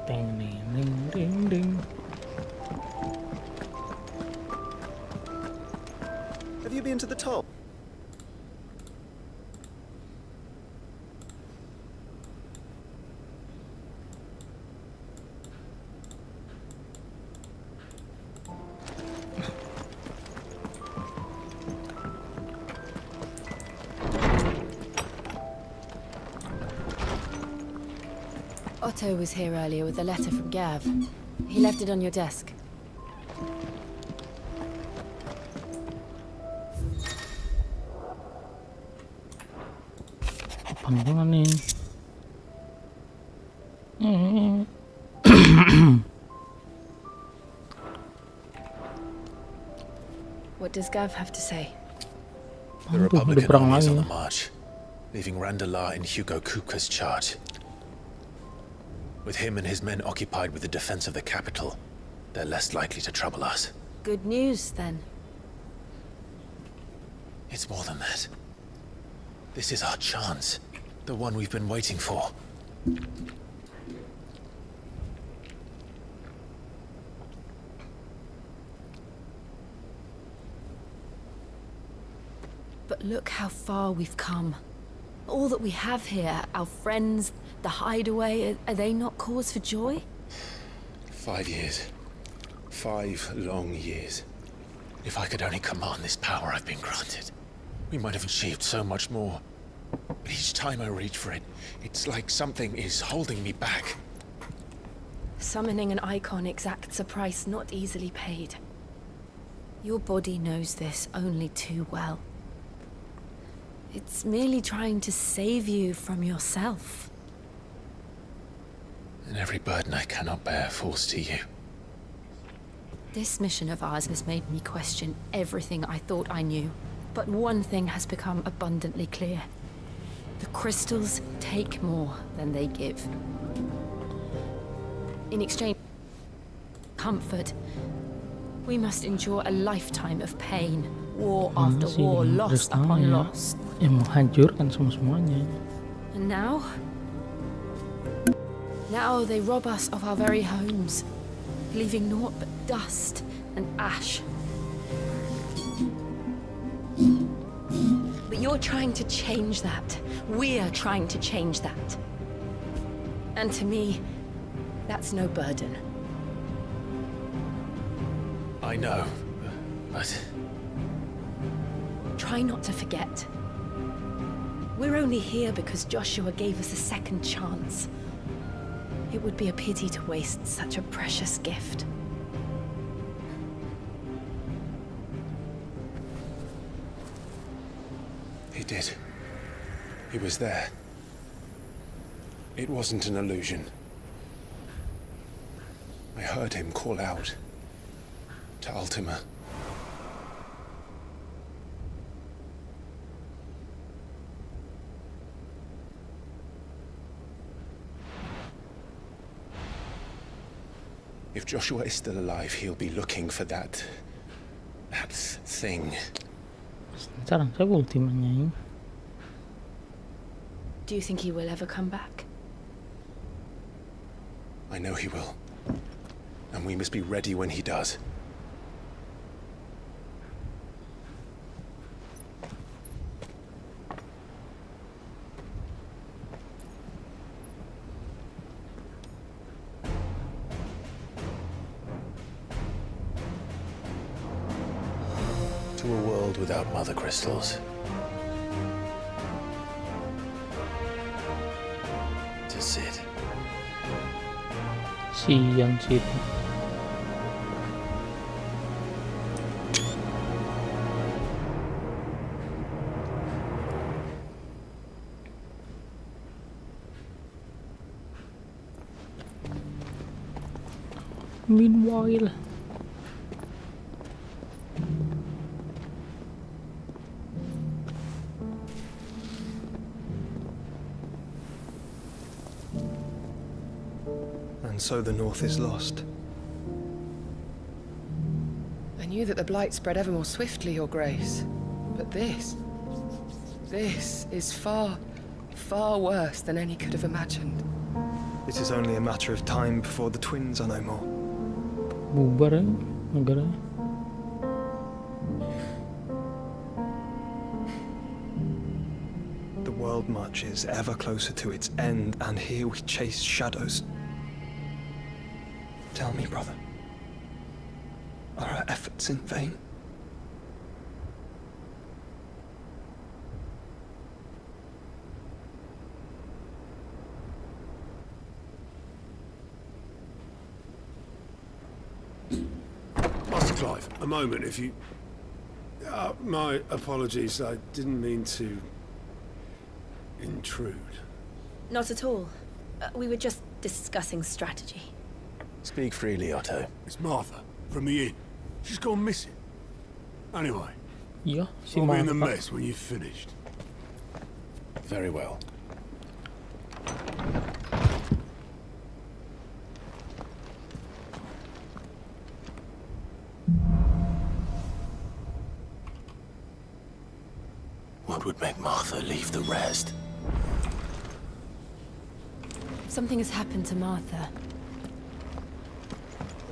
Ding, ding, ding, ding. Have you been to the top? Otto was here earlier with a letter from Gav. He left it on your desk. Apaan gimana nih? What does Gav have to say? The Aduh, udah Republican perang army is lagi. on the march, leaving Randalar in Hugo Kupka's charge. With him and his men occupied with the defense of the capital, they're less likely to trouble us. Good news, then. It's more than that. This is our chance, the one we've been waiting for. But look how far we've come. All that we have here, our friends, the hideaway, are they not cause for joy? 5 years. 5 long years. If I could only command this power I've been granted, we might have achieved so much more. But each time I reach for it, it's like something is holding me back. Summoning an icon exacts a price not easily paid. Your body knows this only too well. It's merely trying to save you from yourself. And every burden I cannot bear falls to you. This mission of ours has made me question everything I thought I knew. But one thing has become abundantly clear. The crystals take more than they give. In exchange for comfort, we must endure a lifetime of pain. War after Mana sih war, yang loss berstama upon ya? loss. Yang menghancurkan semuanya. And now? Now they rob us of our very homes, leaving naught but dust and ash. But you're trying to change that. We're trying to change that. And to me, that's no burden. I know, but Try not to forget. We're only here because Joshua gave us a second chance. It would be a pity to waste such a precious gift. he did. He was there. It wasn't an illusion. I heard him call out to Ultima. If Joshua is still alive, he'll be looking for that thing. Sekarang saya ultimanya ini. Do you think he will ever come back? I know he will. And we must be ready when he does. To a world without mother crystals. To Sid. Siang sih itu. Meanwhile, And so the North is lost. I knew that the Blight spread ever more swiftly, Your Grace. But this is far, far worse than any could have imagined. It is only a matter of time before the twins are no more. Bubar ya negara. The world marches ever closer to its end, and here we chase shadows. Tell me, brother, are our efforts in vain? Master Clive, a moment, if you... my apologies, I didn't mean to... intrude. Not at all. We were just discussing strategy. Speak freely, Otto. It's Martha, from the inn. She's gone missing. Anyway, Iya, si I'll be in the Martha. mess when you've finished. Very well. What would make Martha leave the rest? Something has happened to Martha.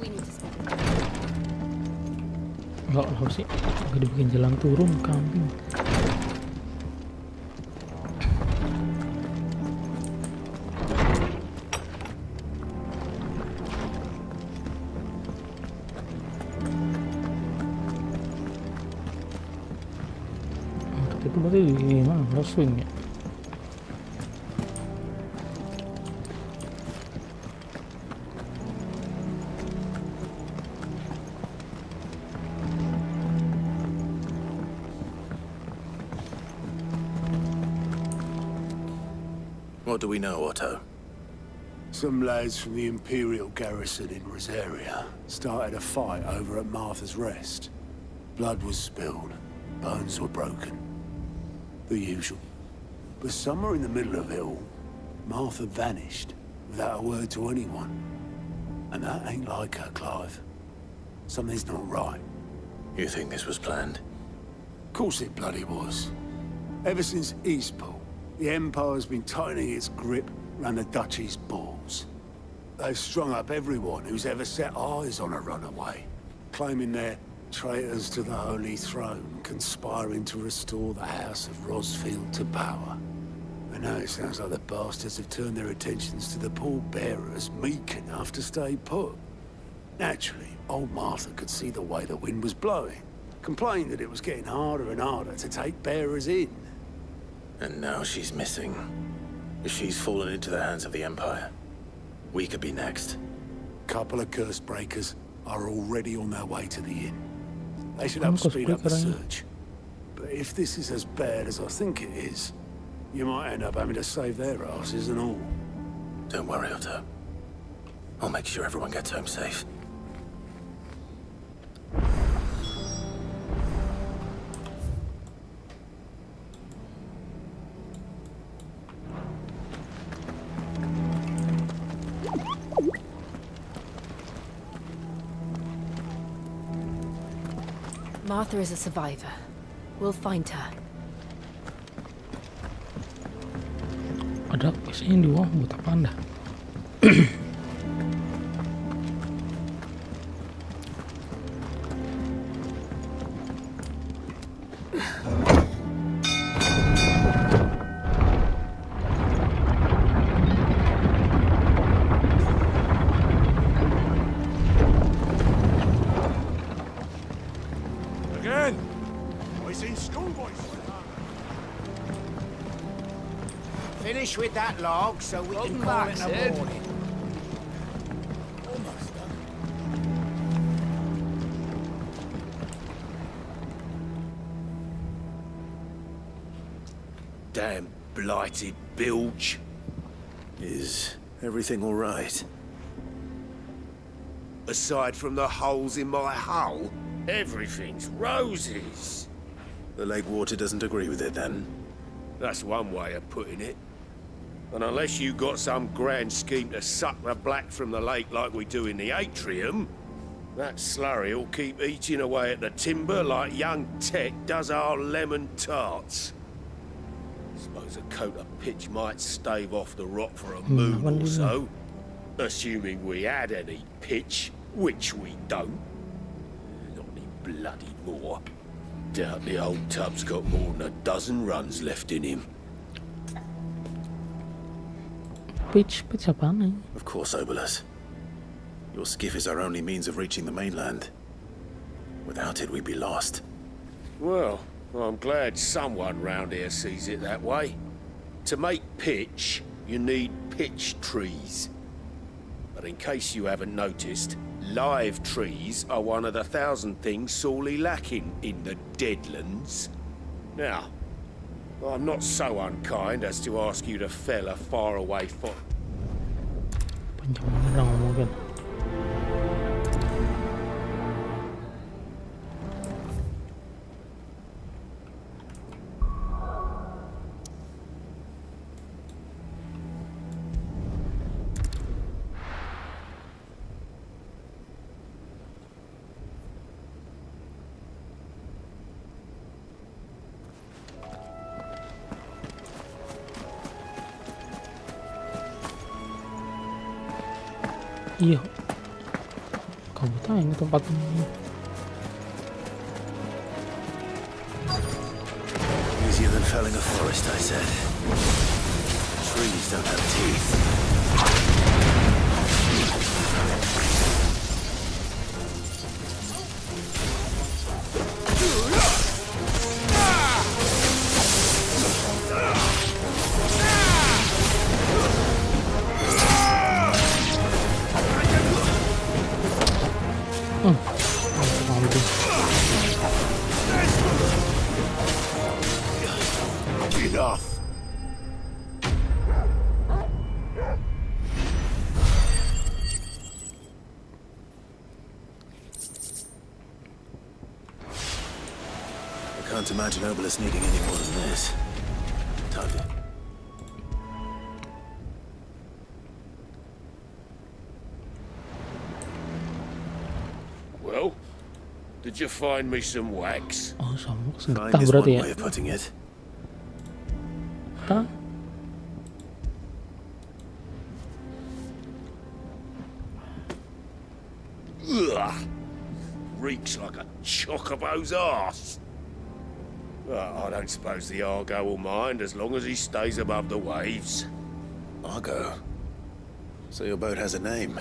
We need to speak. Enggak lah sih. Gak dibikin jalan turun kambing. Itu berarti di mana? Crosswing ya? What do we know, Otto? Some lads from the Imperial garrison in Rosaria started a fight over at Martha's Rest. Blood was spilled, bones were broken. The usual. But somewhere in the middle of it all, Martha vanished without a word to anyone. And that ain't like her, Clive. Something's not right. You think this was planned? Of course it bloody was. Ever since Eastport, the Empire's been tightening its grip round the Duchy's balls. They've strung up everyone who's ever set eyes on a runaway, claiming they're traitors to the Holy Throne, conspiring to restore the House of Rosfield to power. And now it sounds like the bastards have turned their attentions to the pallbearers meek enough to stay put. Naturally, old Martha could see the way the wind was blowing, complained that it was getting harder and harder to take bearers in. And now she's missing. If she's fallen into the hands of the Empire, we could be next. Couple of curse breakers are already on their way to the inn. They should help speed up the search. But if this is as bad as I think it is, you might end up having to save their asses and all. Don't worry, Otto. I'll make sure everyone gets home safe. Martha is a survivor. We'll find her. Ada biasanya di bawah buat apa anda? Again! I seen schoolboys. Finish with that log so we can call it in the morning. Almost done. Damn blighted bilge. Is everything all right? Aside from the holes in my hull, everything's roses. The lake water doesn't agree with it, then? That's one way of putting it. And unless you got some grand scheme to suck the black from the lake like we do in the atrium, that slurry will keep eating away at the timber like young Ted does our lemon tarts. Suppose a coat of pitch might stave off the rot for a moon or so, Assuming we had any pitch, which we don't. Not any bloody more. Doubt the old tub's got more than a dozen runs left in him. Pitch apaan nih? Of course, Obolus. Your skiff is our only means of reaching the mainland. Without it, we'd be lost. Well, I'm glad someone round here sees it that way. To make pitch, you need pitch trees. But in case you haven't noticed, live trees are one of the 1,000 things sorely lacking in the Deadlands. Now, I'm not so unkind as to ask you to fell a faraway foot. Panjang bener ngomongin. Iya, kamu tahu ini tempatnya. Easier than felling a forest, I said. Trees don't have teeth. Enough. I can't imagine Obolus needing any more than this. Tug. Well, did you find me some wax? Oh, sama Fine segetah is berarti one ya. way of putting it. Hah? Ugh. Reeks like a chocobo's arse. Well, I don't suppose the Argo will mind as long as he stays above the waves. Argo. So your boat has a name.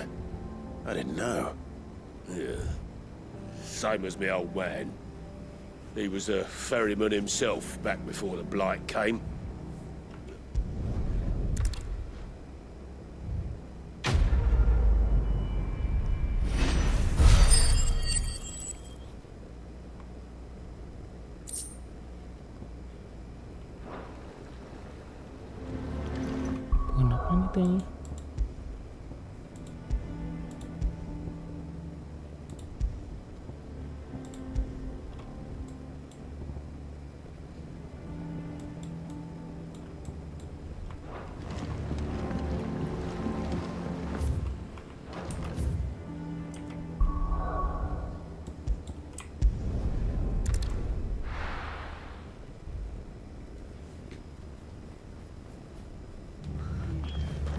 I didn't know. Yeah. Same as me old man. He was a ferryman himself back before the Blight came. Bukan apa nih?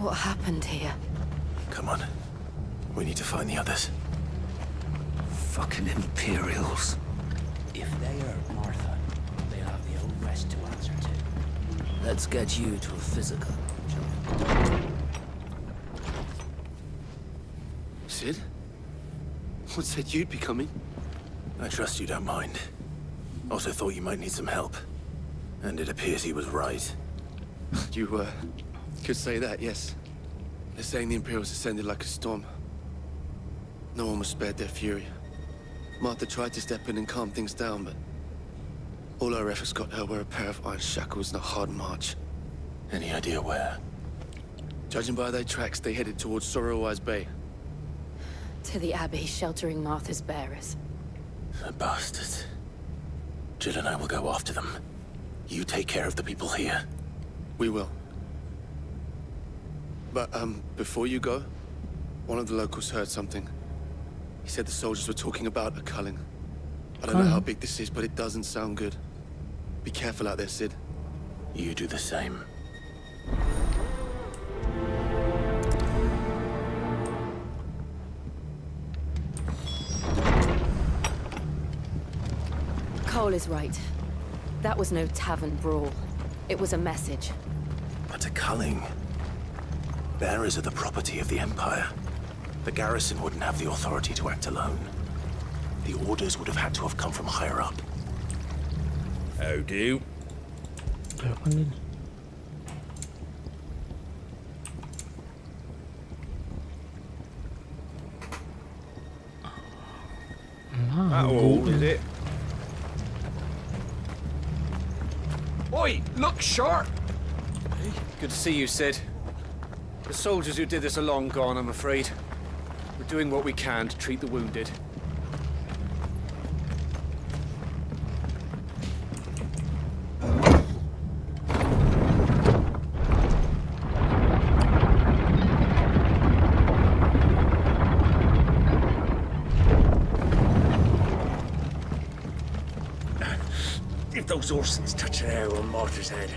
What happened here? Come on. We need to find the others. Fucking Imperials. If they are Martha, they'll have the old rest to answer to. Let's get you to a physical, Jangan. Sid? What said you'd be coming? I trust you don't mind. Also thought you might need some help. And it appears he was right. You, could say that, yes. They're saying the Imperials ascended like a storm. No one was spared their fury. Martha tried to step in and calm things down, but all our efforts got her were a pair of iron shackles and a hard march. Any idea where? Judging by their tracks, they headed towards Sorrowwise Bay. To the Abbey sheltering Martha's bearers. The bastards. Jill and I will go after them. You take care of the people here. We will. But, before you go, one of the locals heard something. He said the soldiers were talking about a culling. I don't know how big this is, but it doesn't sound good. Be careful out there, Sid. You do the same. Cole is right. That was no tavern brawl. It was a message. But a culling. Bearers are the property of the Empire. The garrison wouldn't have the authority to act alone. The orders would have had to have come from higher up. How do? Kelihatan ini. That all, is it? Oi, look sharp! Good to see you, Sid. The soldiers who did this are long gone, I'm afraid. We're doing what we can to treat the wounded. If those Orsons touch an arrow on Martha's head.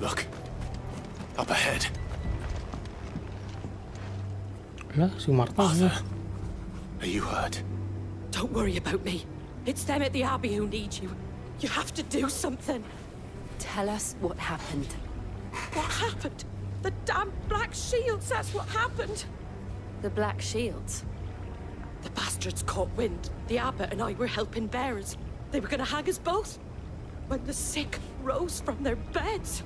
Look. Up ahead. Lah, si Martha. Martha, are you hurt? Don't worry about me. It's them at the Abbey who need you. You have to do something. Tell us what happened. What happened? The damn Black Shields, that's what happened. The Black Shields. The bastards caught wind. The abbot and I were helping bearers. They were gonna hang us both. When the sick rose from their beds.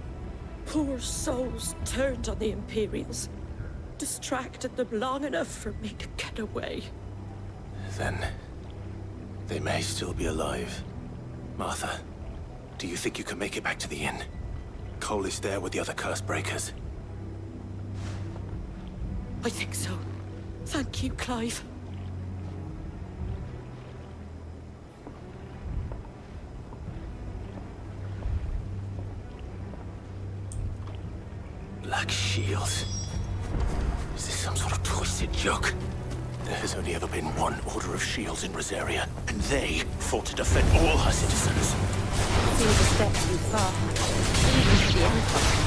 Poor souls turned on the Imperials. Distracted them long enough for me to get away. Then they may still be alive. Martha, do you think you can make it back to the inn? Cole is there with the other curse breakers. I think so. Thank you, Clive. Black Shields. Is this some sort of twisted joke? There has only ever been one Order of Shields in Rosaria, and they fought to defend all her citizens. Seems a step too far. Even for the Empire.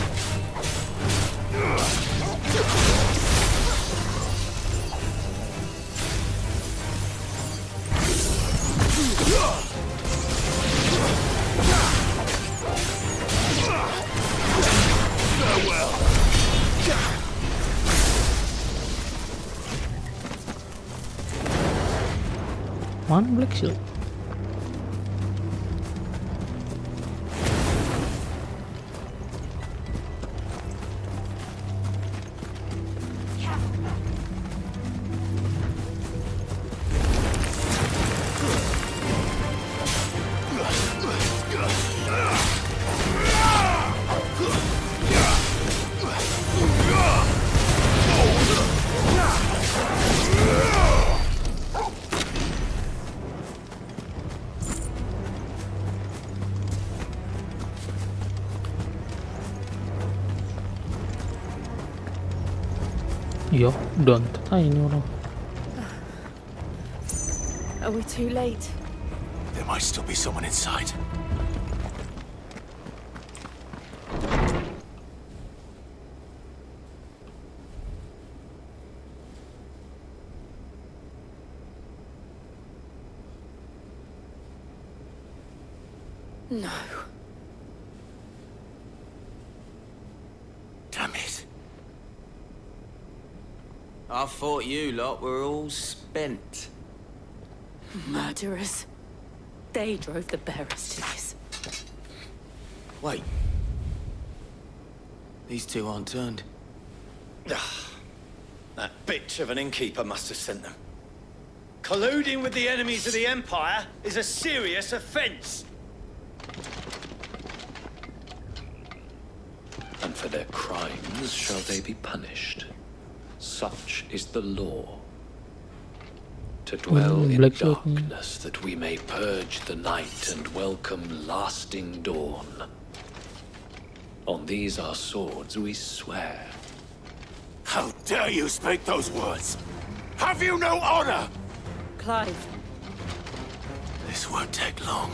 Mana Black Shield? Yo, don't ini orang. Are we too late? There might still be someone inside. No. Damn it. I thought you lot were all spent. Murderers. They drove the bearers to this. Wait. These two aren't turned. That bitch of an innkeeper must have sent them. Colluding with the enemies of the Empire is a serious offense. And for their crimes shall they be punished. Such is the law. To dwell in Black Shield. darkness that we may purge the night and welcome lasting dawn. On these our swords we swear. How dare you speak those words? Have you no honor? Clive. This won't take long.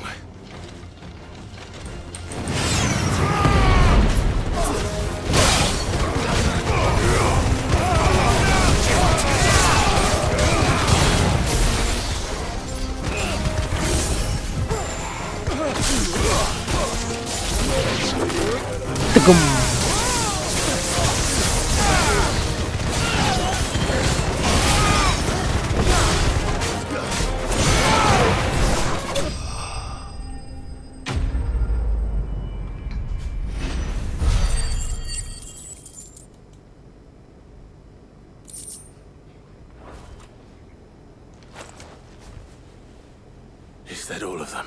Legem. Is that all of them?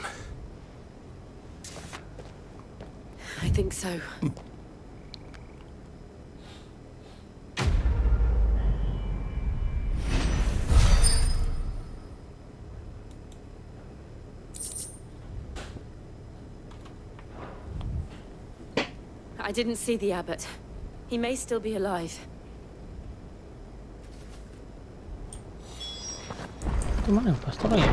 I think so. I didn't see the abbot. He may still be alive. Itu mana pastornya?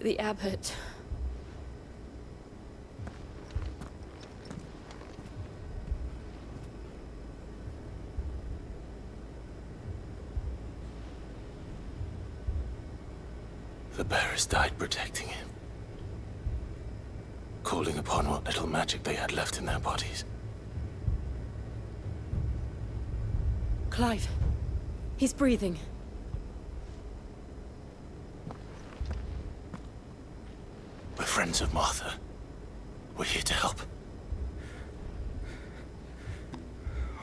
The abbot. The bearers died protecting him, calling upon what little magic they had left in their bodies. Clive. He's breathing. We're friends of Martha. We're here to help.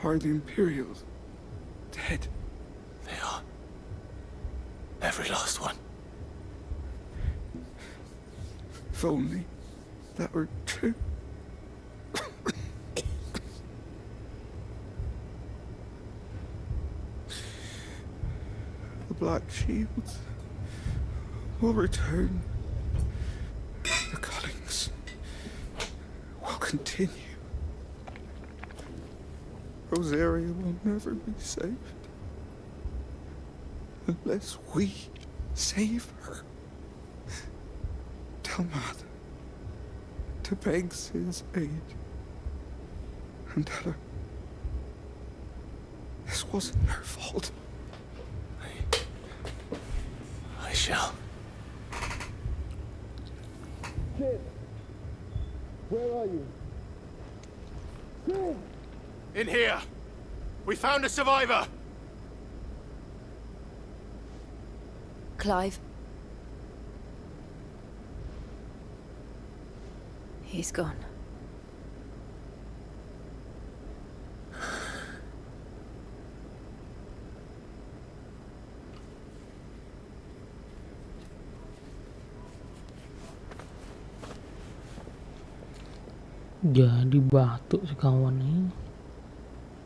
Are the Imperials dead? They are. Every last one. If only that were true. The Black Shields will return. The cuttings will continue. Rosaria will never be saved unless we save her. Tell Mother to beg his aid and tell her this wasn't her fault. I shall. Kid, where are you? Kid! In here! We found a survivor! Clive. He's gone. Jadi batuk si kawan ni.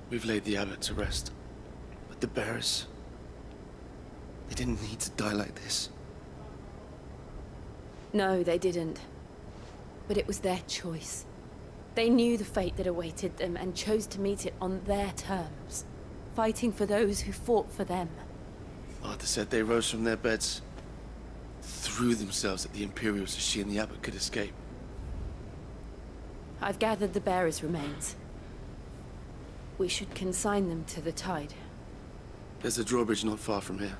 We've laid the abbot to rest. But the bearers... they didn't need to die like this. No, they didn't. But it was their choice. They knew the fate that awaited them and chose to meet it on their terms, fighting for those who fought for them. Arthur said they rose from their beds, threw themselves at the Imperials so she and the abbot could escape. I've gathered the bearers' remains. We should consign them to the tide. There's a drawbridge not far from here.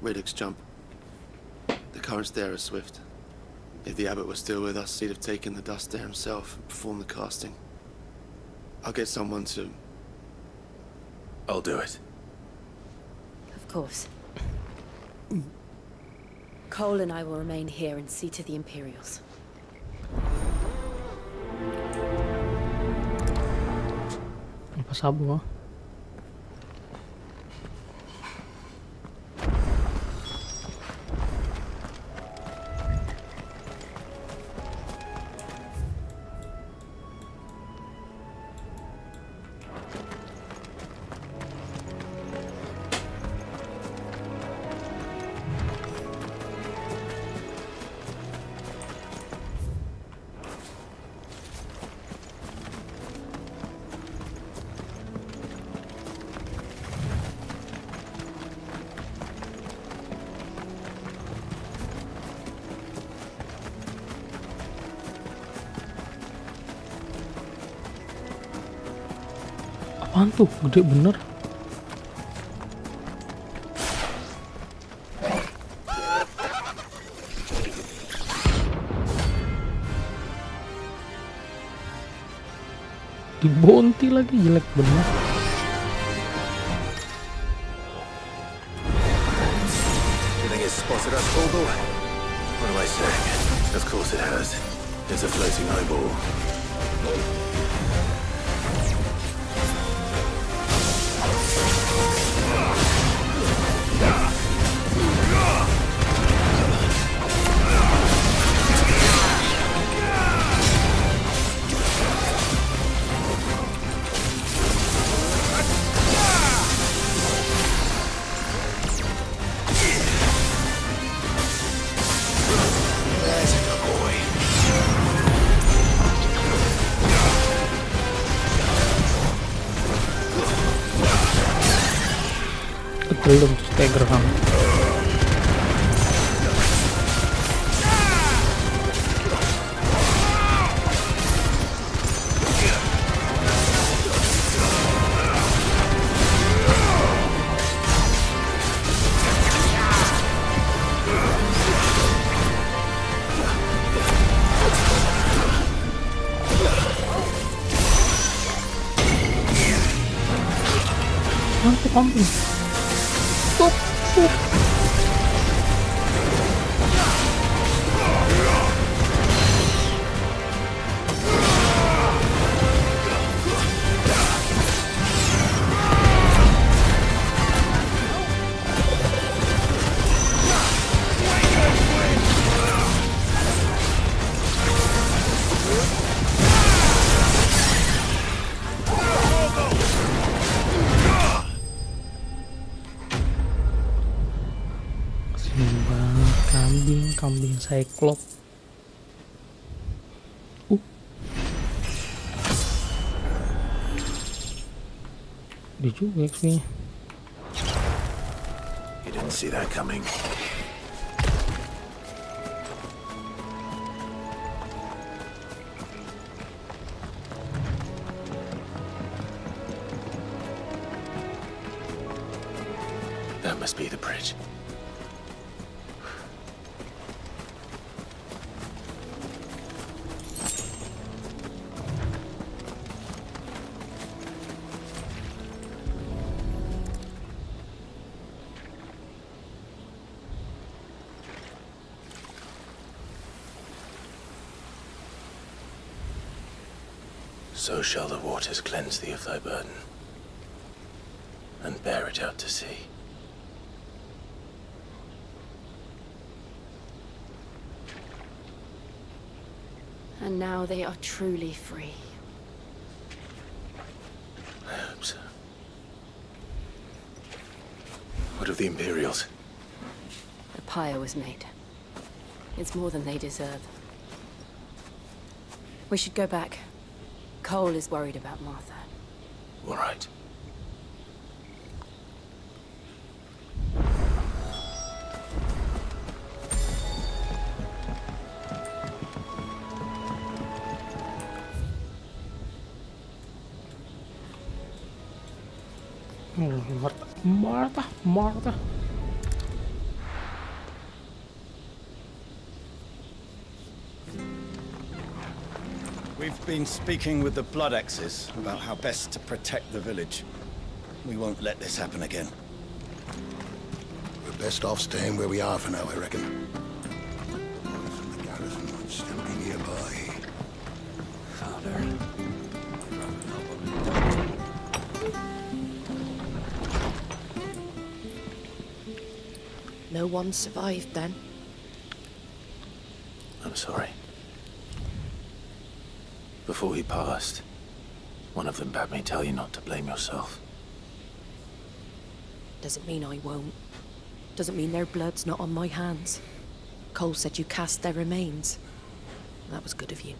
Radix jump. The currents there are swift. If the abbot was still with us, he'd have taken the dust there himself and performed the casting. I'll get someone to... I'll do it. Of course. Cole and I will remain here and see to the Imperials. Pasabong ah. Apaan tuh? Gede bener. Dibonti lagi, jelek bener. You think it's spotted us, Corporal? What am I saying? Of course it has. It's a floating eyeball. Belum stagger ham. Mantap kambing. Stop. Kambing cyclop. Dia juga XP-nya. You didn't see that coming. That must be the bridge. So shall the waters cleanse thee of thy burden, and bear it out to sea. And now they are truly free. I hope so. What of the Imperials? The pyre was made. It's more than they deserve. We should go back. Cole is worried about Martha. All right. Martha. We've been speaking with the Blood Axes about how best to protect the village. We won't let this happen again. We're best off staying where we are for now, I reckon. The garrison might still be nearby. Father. No one survived then. I'm sorry. Before he passed, one of them bade me tell you not to blame yourself. Doesn't mean I won't. Doesn't mean their blood's not on my hands. Cole said you cast their remains. That was good of you.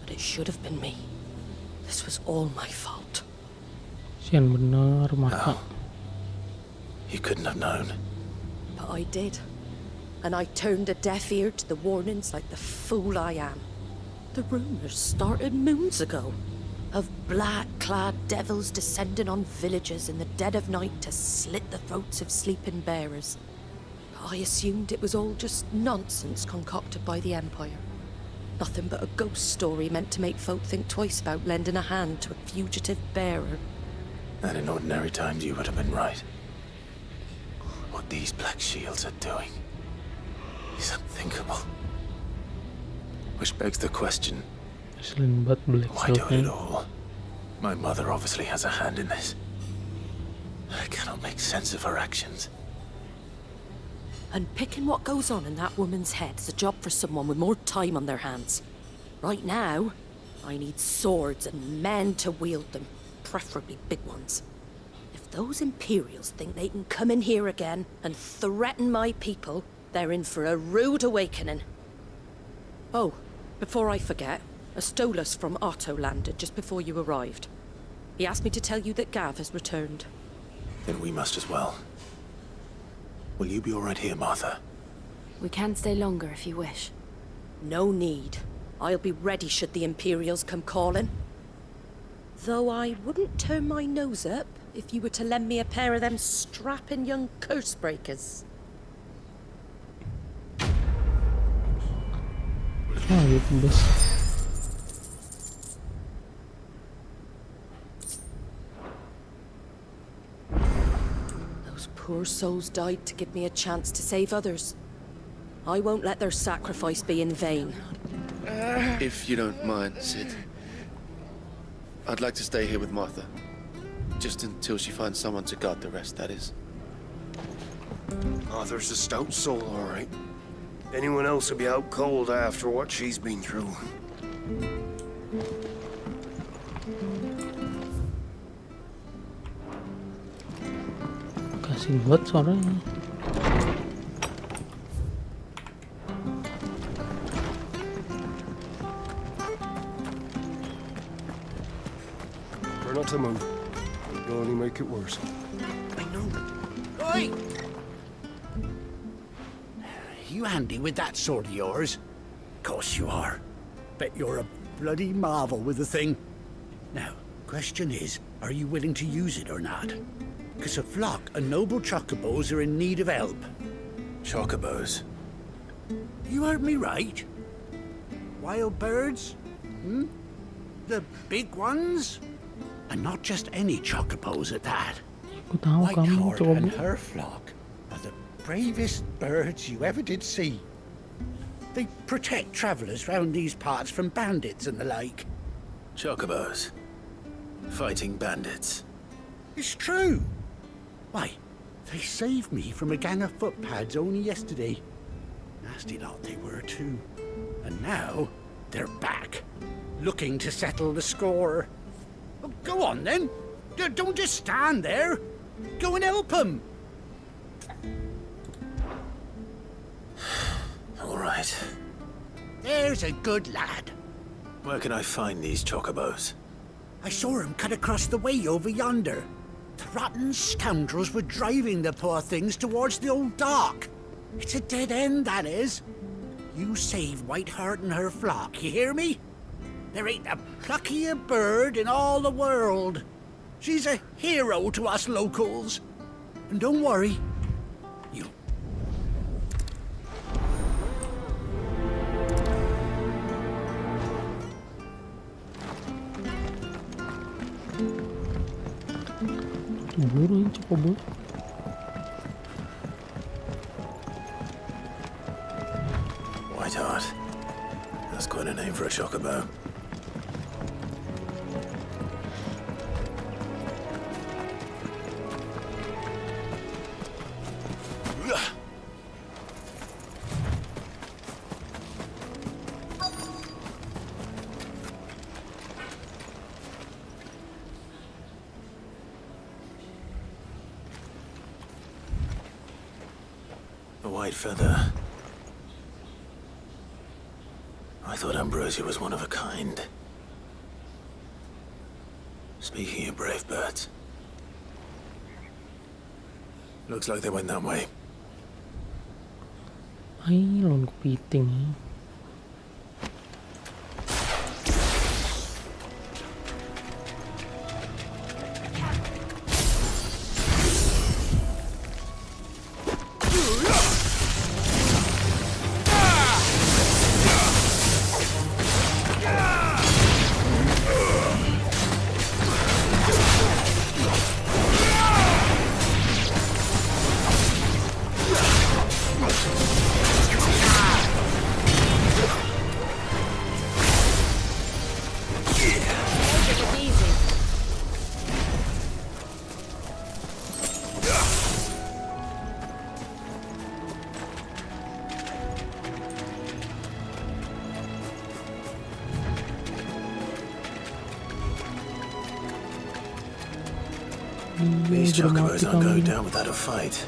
But it should have been me. This was all my fault. Sian bener, Martha. No. You couldn't have known. But I did. And I turned a deaf ear to the warnings like the fool I am. The rumors started moons ago. Of black-clad devils descending on villages in the dead of night to slit the throats of sleeping bearers. I assumed it was all just nonsense concocted by the Empire. Nothing but a ghost story meant to make folk think twice about lending a hand to a fugitive bearer. And in ordinary times you would have been right. What these Black Shields are doing is unthinkable. Which begs the question, Selain buat black why do it shieldnya, all? My mother obviously has a hand in this. I cannot make sense of her actions. Unpicking what goes on in that woman's head is a job for someone with more time on their hands. Right now, I need swords and men to wield them, preferably big ones. If those Imperials think they can come in here again and threaten my people, they're in for a rude awakening. Oh, before I forget, a Stolas from Otto landed just before you arrived. He asked me to tell you that Gav has returned. Then we must as well. Will you be all right here, Martha? We can stay longer if you wish. No need. I'll be ready should the Imperials come calling. Though I wouldn't turn my nose up if you were to lend me a pair of them strapping young curse breakers. ah gitu bos. Those poor souls died to give me a chance to save others. I won't let their sacrifice be in vain. If you don't mind, Sid. I'd like to stay here with Martha. Just until she finds someone to guard the rest, that is. Arthur's a stout soul, all right. Anyone else will be out cold after what she's been through. Kasih buat suaranya. Try not to move. You'll only make it worse. I know. Oi! You handy with that sword of yours? Course you are. Bet you're a bloody marvel with the thing. Now, question is, are you willing to use it or not? Because a flock of noble chocobos are in need of help. Chocobos? You heard me right. Wild birds? Hmm? The big ones? And not just any chocobos at that. Aku tahu kamu Whitehart coba. and her flock are the bravest birds you ever did see. They protect travellers round these parts from bandits and the like. Chocobos. Fighting bandits. It's true. Why, they saved me from a gang of footpads only yesterday. Nasty lot they were too. And now they're back, looking to settle the score. Oh, go on then. Don't just stand there. Go and help them. All right. There's a good lad. Where can I find these chocobos? I saw him cut across the way over yonder. The rotten scoundrels were driving the poor things towards the old dock. It's a dead end, that is. You save Whitehart and her flock, you hear me? There ain't a pluckier bird in all the world. She's a hero to us locals. And don't worry, you... Buru yang coba. Whitehart. That's quite a name for a chocobo. A white feather. I thought Ambrosia was one of a kind. Speaking of brave birds. Looks like they went that way. Ay, lawan kepiting. These chocobos aren't going ini. down without a fight.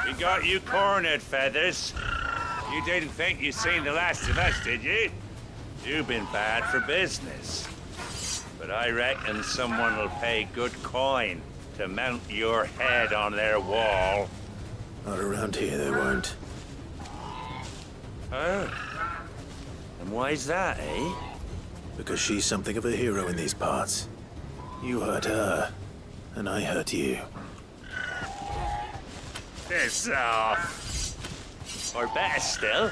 We got you cornered, Feathers. You didn't think you'd seen the last of us, did you? You've been bad for business. But I reckon someone will pay good coin to mount your head on their wall. Not around here, they won't. Oh. And why's that, eh? Because she's something of a hero in these parts. You hurt her, and I hurt you. Piss off. Or better still,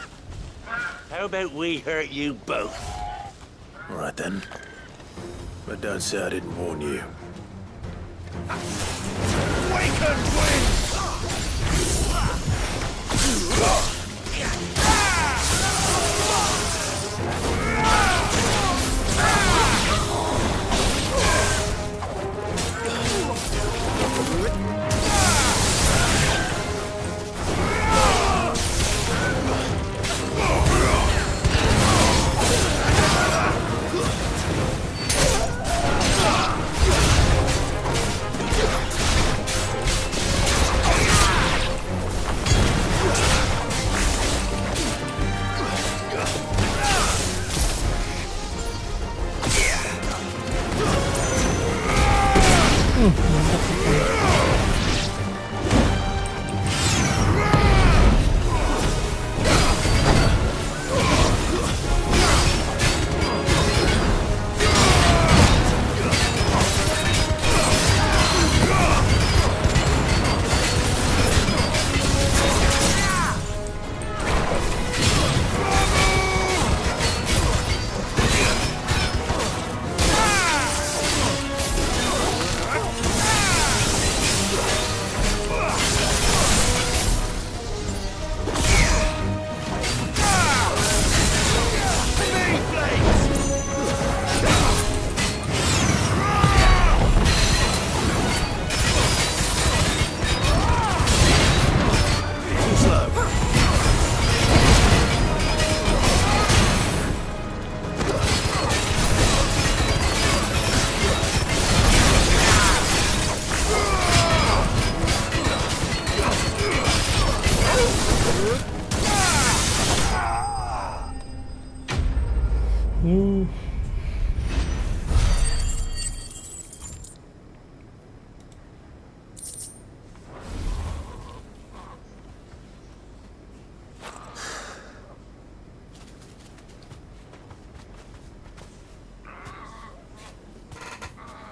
how about we hurt you both? All right then. But don't say I didn't warn you. Waken wind!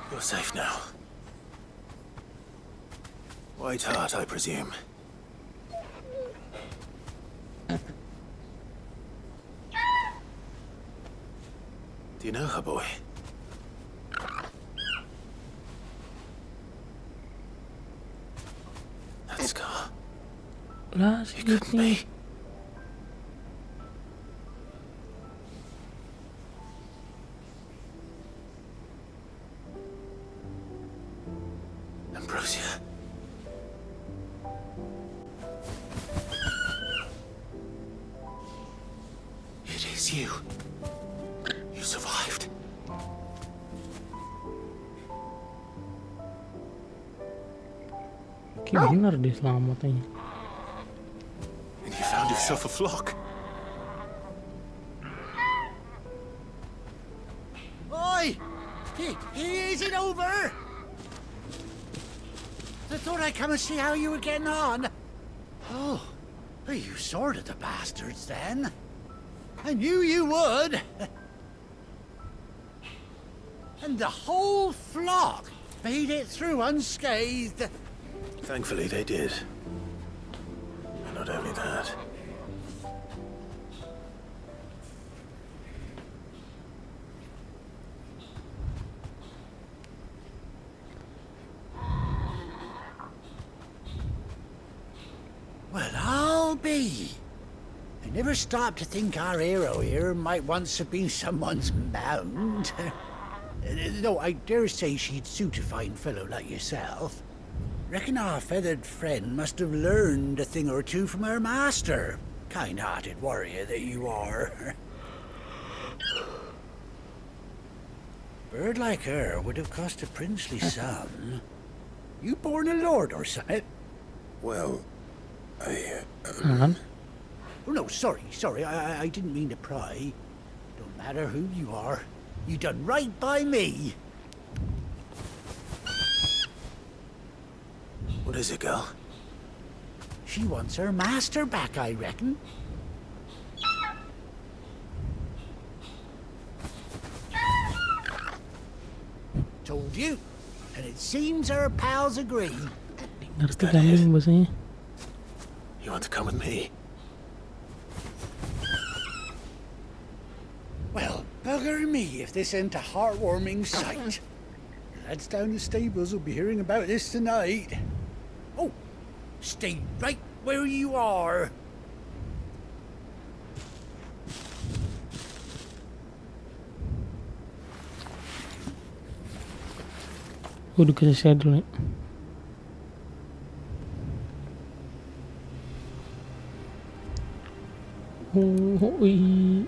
You're safe now. White Heart, I presume. Do you know her, boy? That scar. Lah, It could be. Ambrosia. It is you. You survived. Kayak bener deh selamatnya. And you found yourself a flock. Oi! He isn't over! I thought I'd come and see how you were getting on. Oh, you sorted the bastards then. I knew you would. And the whole flock made it through unscathed. Thankfully, they did. And not only that. Well, I'll be. I never stopped to think our hero here might once have been someone's mount. Though I dare say she'd suit a fine fellow like yourself. Reckon our feathered friend must have learned a thing or two from her master. Kind-hearted warrior that you are. Bird like her would have cost a princely sum. You born a lord or something? Well, Jangan. Oh no, sorry. I didn't mean to pry. Don't matter who you are. You done right by me. what is it, girl? She wants her master back, I reckon. Told you. And it seems her pals agree. Ngerti kambing bahasanya. You want to come with me? Well, bugger me if this ain't a heartwarming sight. Lads down the stables will be hearing about this tonight. Oh, stay right where you are. Gue dikasih saya dulu ya. Ui.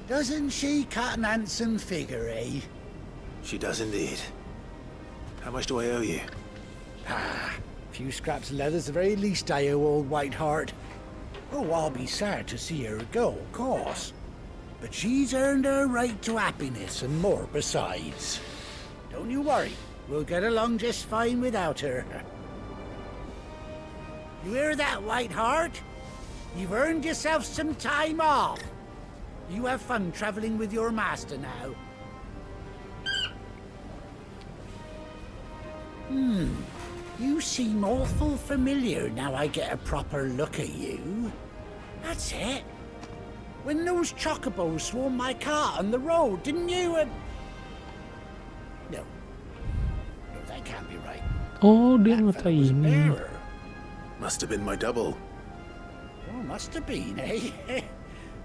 Doesn't she cut an handsome figure, eh? She does indeed. How much do I owe you? Few scraps of leather's the very least I owe old Whiteheart. Oh, I'll be sad to see her go, of course. But she's earned her right to happiness and more besides. Don't you worry, we'll get along just fine without her. You hear that, Whiteheart? You've earned yourself some time off. You have fun traveling with your master now. You seem awful familiar now I get a proper look at you. That's it. When those chocobos swarmed my cart on the road, didn't you? No, that can't be right. Oh, dia That fellow was a ngatain. bearer. Must have been my double. Oh, must have been, eh?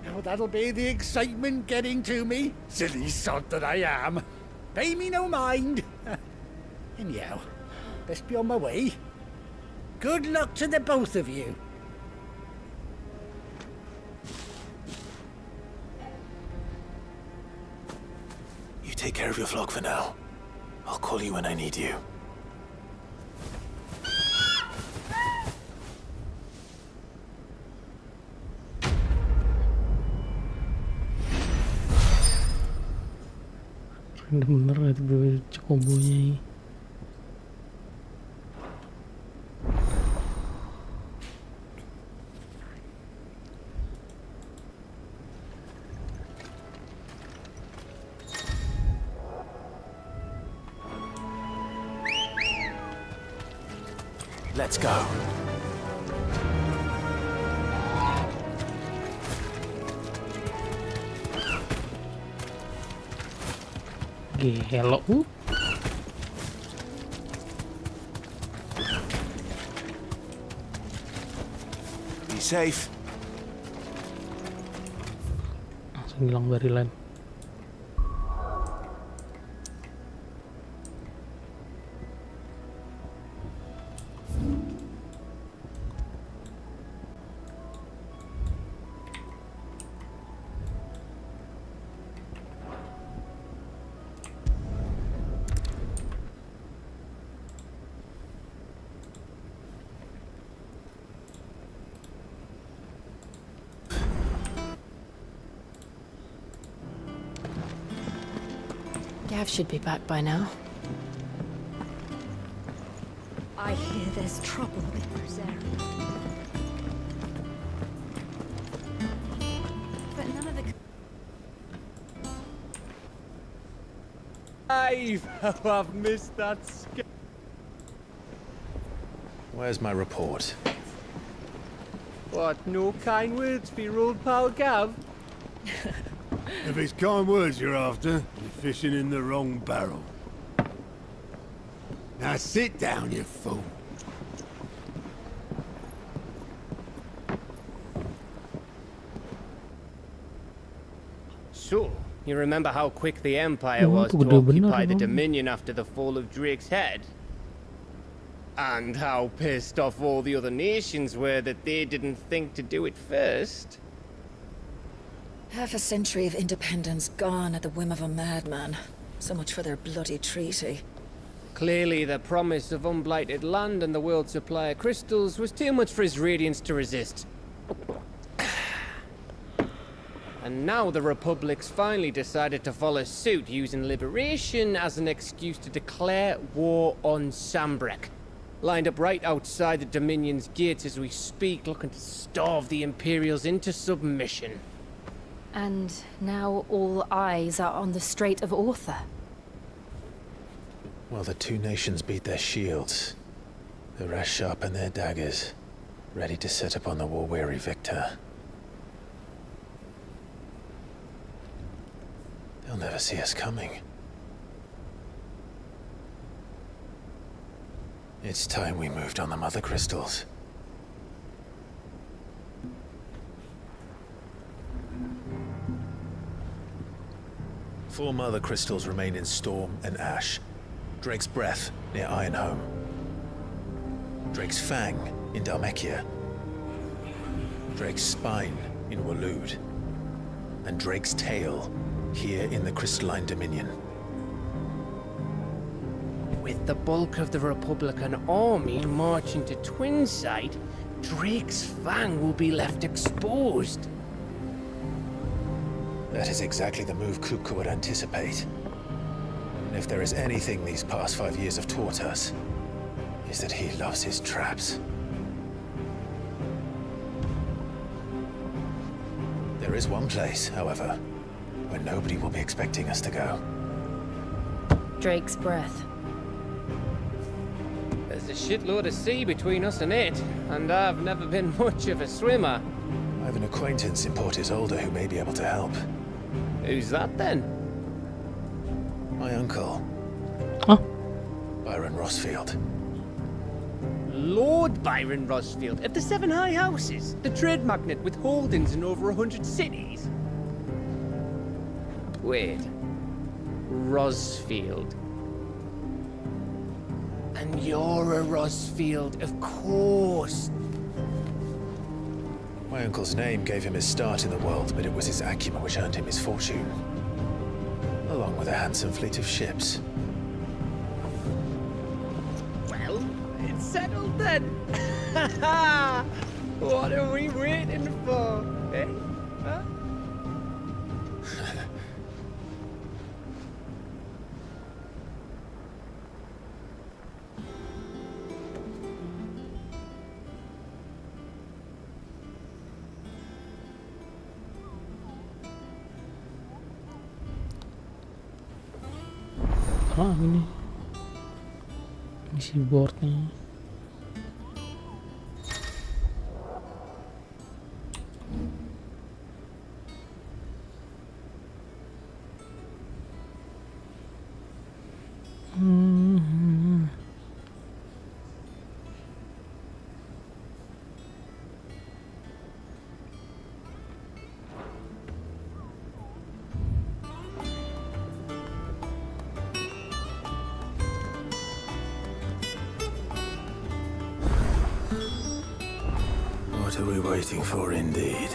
Oh, that'll be the excitement getting to me. Silly sod that I am. Pay me no mind. Anyhow, best be on my way. Good luck to the both of you. You take care of your flock for now. I'll call you when I need you. Bener itu bro, combonya ini. Let's go. Gelo. Be safe. Langsung hilang barilan. Gav should be back by now. I hear there's trouble with Berserk. But none of the... I've missed that Where's my report? What, no kind words for your old pal Gav? If it's kind words you're after, you're fishing in the wrong barrel. Now sit down, you fool. So, you remember how quick the Empire Emang was tuh to gede bener occupy the emang. Dominion after the fall of Drake's Head? And how pissed off all the other nations were that they didn't think to do it first? Half a century of independence gone at the whim of a madman. So much for their bloody treaty. Clearly, the promise of unblighted land and the world's supply of crystals was too much for his radiance to resist. And now the Republic's finally decided to follow suit, using liberation as an excuse to declare war on Sambrek. Lined up right outside the Dominion's gates as we speak, looking to starve the Imperials into submission. And now all eyes are on the Strait of Author. While the two nations beat their shields, the rest sharpen their daggers, ready to set upon the war-weary victor. They'll never see us coming. It's time we moved on the Mother Crystals. Four Mother Crystals remain in Storm and Ash. Drake's Breath near Ironhome. Drake's Fang in Dhalmekia. Drake's Spine in Waloed. And Drake's Tail here in the Crystalline Dominion. With the bulk of the Republican army marching to Twinside, Drake's Fang will be left exposed. That is exactly the move Kupka would anticipate. And if there is anything these past 5 years have taught us, is that he loves his traps. There is one place, however, where nobody will be expecting us to go. Drake's Breath. There's a shitload of sea between us and it, and I've never been much of a swimmer. I have an acquaintance in Port Isolde who may be able to help. Who's that then? My uncle. Byron Rosfield. Lord Byron Rosfield of the Seven High Houses, the trade magnate with holdings in over 100 cities. Wait. Rosfield. And you're a Rosfield, of course. My uncle's name gave him his start in the world, but it was his acumen which earned him his fortune. Along with a handsome fleet of ships. Well, it's settled then. What are we waiting for, eh? Huh? Ini isi boardnya. What are we waiting for, indeed?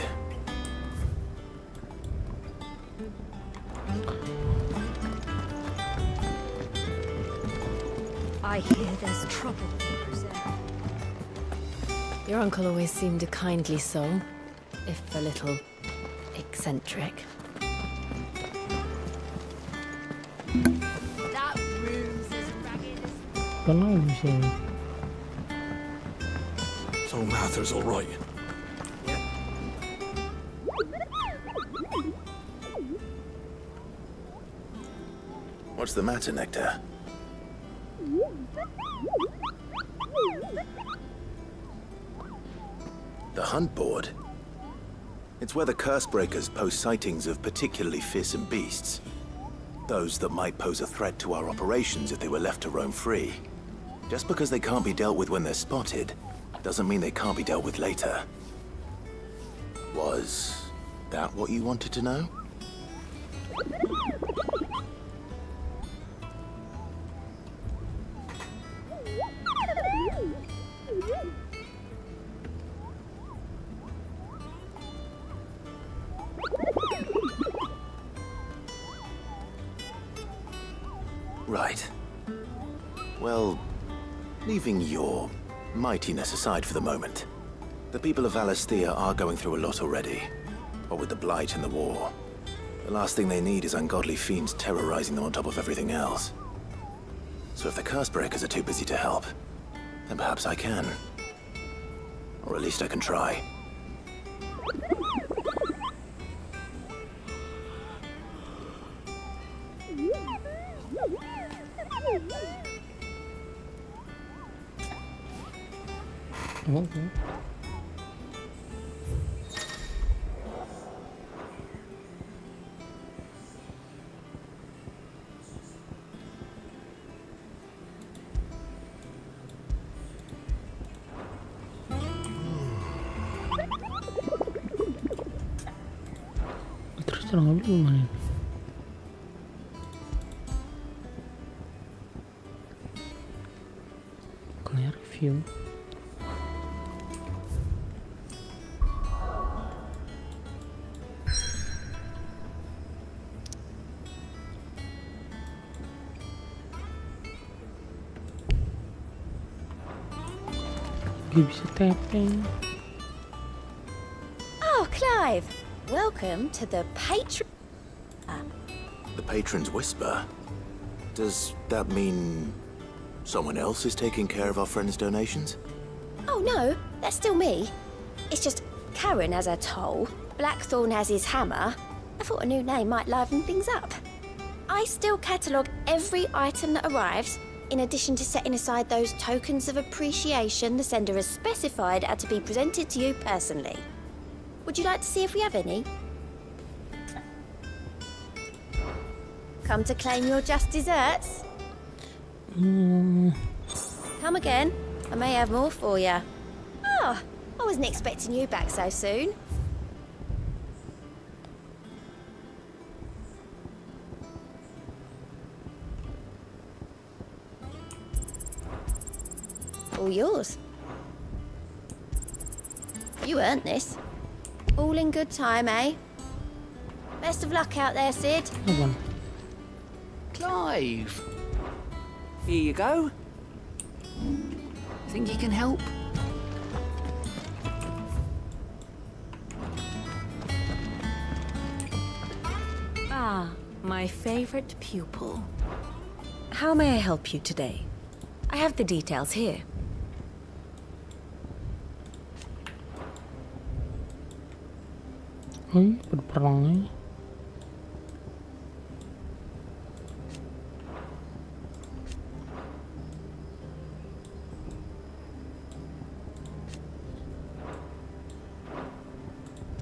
I hear there's trouble over there. Your uncle always seemed a kindly soul, if a little eccentric. That room's as ragged as... Kenapa bisa? So Mather's all right. What's the matter, Nectar? The hunt board? It's where the Cursebreakers post sightings of particularly fearsome beasts. Those that might pose a threat to our operations if they were left to roam free. Just because they can't be dealt with when they're spotted, doesn't mean they can't be dealt with later. Was that what you wanted to know? Right. Well, leaving your mightiness aside for the moment, the people of Valisthea are going through a lot already. What with the Blight and the war. The last thing they need is ungodly fiends terrorizing them on top of everything else. So if the Cursebreakers are too busy to help, then perhaps I can. Or at least I can try. Okay. Terus terang nggak bisa main. Clear view. Bisa tapping. Oh, Clive! Welcome to the Patron. The Patron's Whisper? Does that mean someone else is taking care of our friends' donations? Oh no, that's still me. It's just Karen has her toll, Blackthorn has his hammer. I thought a new name might liven things up. I still catalogue every item that arrives, in addition to setting aside those tokens of appreciation the sender has specified are to be presented to you personally. Would you like to see if we have any? Come to claim your just desserts? Come again. I may have more for you. Oh, I wasn't expecting you back so soon. All yours. You earned this. All in good time, eh? Best of luck out there, Sid. Clive! Here you go. Think you can help? Ah, my favorite pupil. How may I help you today? I have the details here. Berperang nih.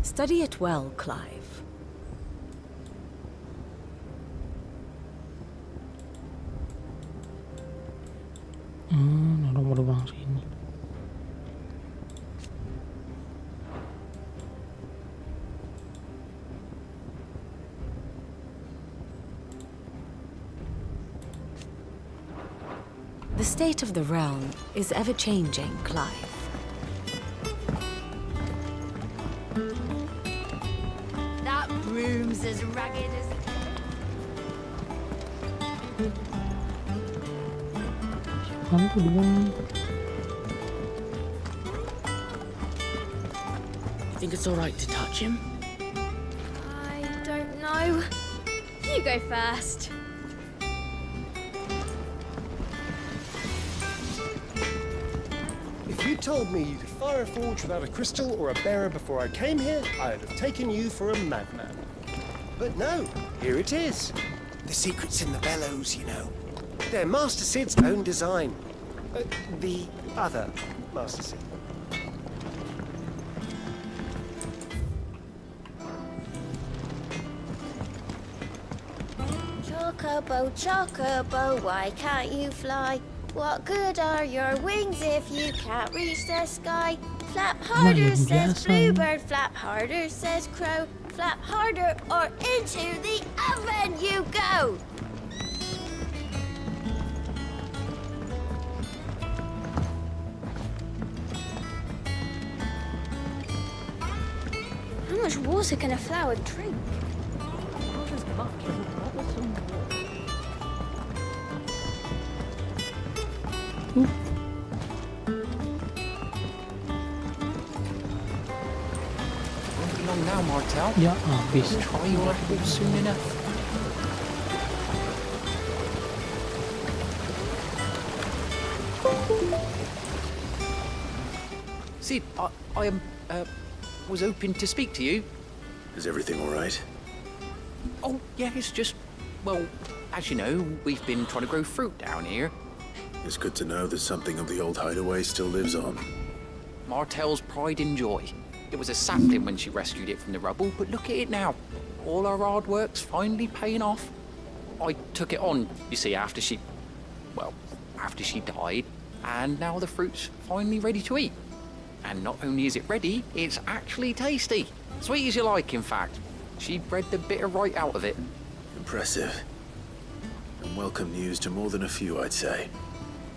Study it well, Clive. Naruh berbang sini. The state of the realm is ever-changing, Clive. That room's as ragged as... Think it's all right to touch him? I don't know. You go first. If you told me you could fire a forge without a crystal or a bearer before I came here, I'd have taken you for a madman. But no, here it is. The secret's in the bellows, you know. They're Master Sid's own design. The other Master Sid. Chocobo, Chocobo, why can't you fly? What good are your wings if you can't reach the sky? Flap harder, says bluebird, flap harder, says crow. flap harder or into the oven you go! How much water can a flower drink? Not as much as a troublesome Won't be long now, Martel. Ya habis. Try your apple soon enough. Sid, I was hoping to speak to you. Is everything all right? Oh, yeah, it's just, well, as you know, we've been trying to grow fruit down here. It's good to know that something of the old hideaway still lives on. Martel's pride and joy. It was a sapling when she rescued it from the rubble, but look at it now. All our hard work's finally paying off. I took it on, you see, after she died, and now the fruit's finally ready to eat. And not only is it ready, it's actually tasty. Sweet as you like, in fact. She bred the bitter right out of it. Impressive. And welcome news to more than a few, I'd say.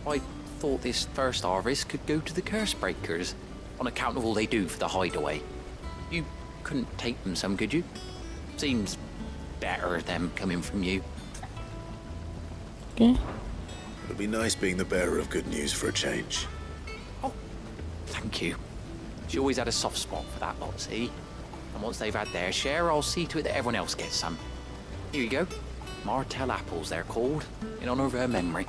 I thought this first harvest could go to the curse breakers, on account of all they do for the hideaway. You couldn't take them some, could you? Seems better them coming from you. Okay. It'll be nice being the bearer of good news for a change. Thank you. She always had a soft spot for that lot, see? And once they've had their share, I'll see to it that everyone else gets some. Here you go. Martel apples, they're called, in honor of her memory.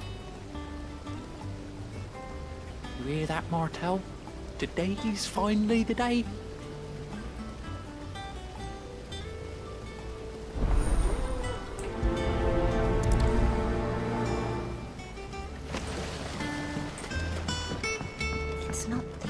You hear that, Martel? Today's finally the day. It's not the...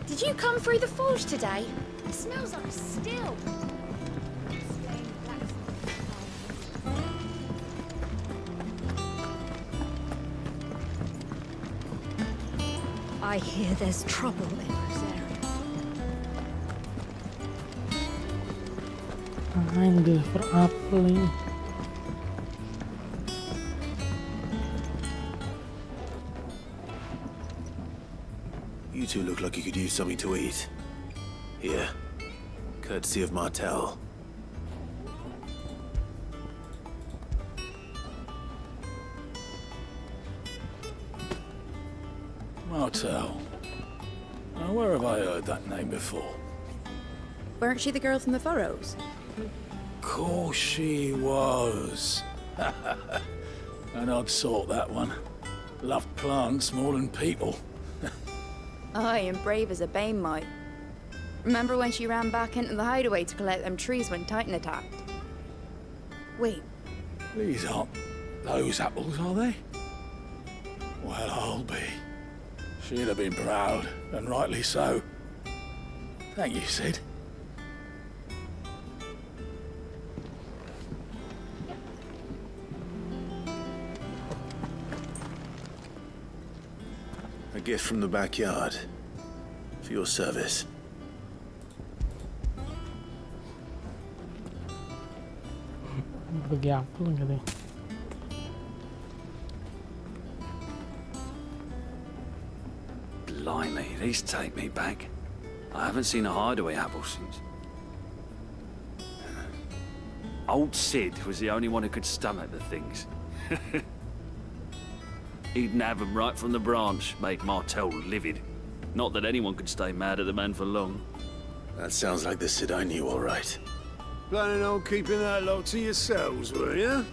Did you come through the forge today? It smells like a still. I hear there's trouble in this area. Anjir, per apel ini. You two look like you could use something to eat. Here. Courtesy of Martel. Martel. Now, where have I heard that name before? Weren't she the girl from the Furrows? Course she was. An odd sort, that one. Loved plants more than people. Aye, and brave as a bane might. Remember when she ran back into the hideaway to collect them trees when Titan attacked? Wait, These aren't those apples, are they? Well, I'll be. She'd have been proud, and rightly so. Thank you, Sid. A gift from the backyard. For your service. Bagi apel katanya. Blimey, these take me back. I haven't seen a hideaway apple since. Old Sid was the only one who could stomach the things. He'd nab them right from the branch, made Martel livid. Not that anyone could stay mad at the man for long. That sounds like the Sid I knew, all right. Planning on keeping that lot to yourselves, were you?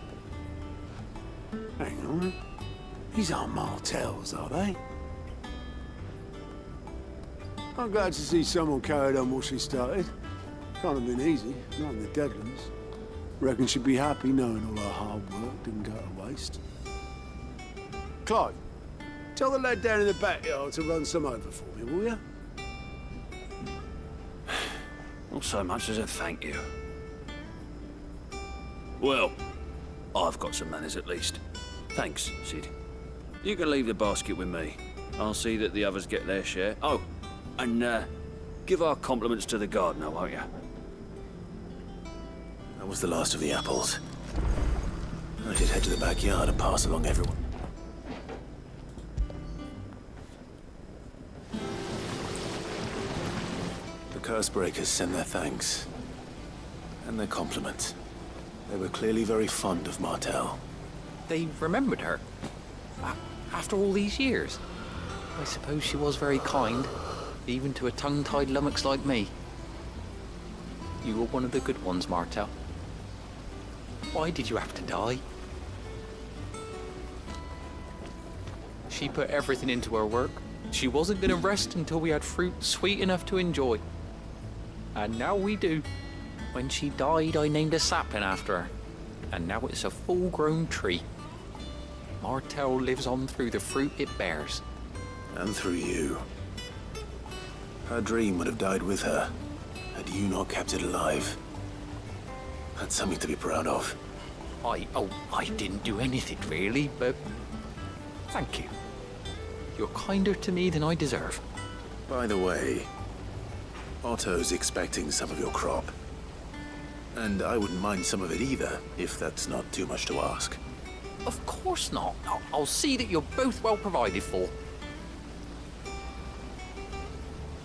Hang on. These aren't Martels, are they? I'm glad to see someone carried on what she started. Can't have been easy, not in the Deadlands. Reckon she'd be happy knowing all her hard work didn't go to waste. Clive, Tell the lad down in the backyard to run some over for me, will you? Not so much as a thank you. Well, I've got some manners at least. Thanks, Sid. You can leave the basket with me. I'll see that the others get their share. Oh, and give our compliments to the gardener, won't you? That was the last of the apples. I should head to the backyard and pass along everyone. The Cursebreakers send their thanks. And their compliments. They were clearly very fond of Martel. They remembered her. After all these years. I suppose she was very kind, even to a tongue-tied lummox like me. You were one of the good ones, Martel. Why did you have to die? She put everything into her work. She wasn't going to rest until we had fruit sweet enough to enjoy. And now we do. When she died, I named a sapling after her. And now it's a full-grown tree. Martel lives on through the fruit it bears. And through you. Her dream would have died with her, had you not kept it alive. That's something to be proud of. I didn't do anything really, but thank you. You're kinder to me than I deserve. By the way, Otto's expecting some of your crop. And I wouldn't mind some of it either, if that's not too much to ask. Of course not. I'll see that you're both well provided for.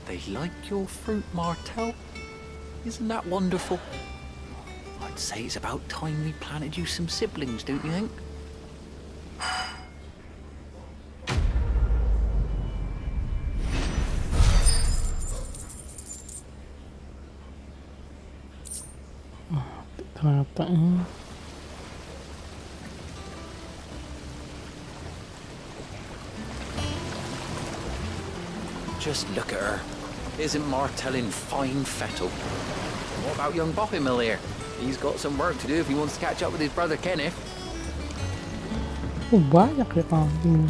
They like your fruit, Martel. Isn't that wonderful? I'd say it's about time we planted you some siblings, don't you think? Kenapa ini? Just look at her. Isn't Martel in fine fettle? What about young Boppimill here? He's got some work to do if he wants to catch up with his brother Kenneth. Banyak ya kambing.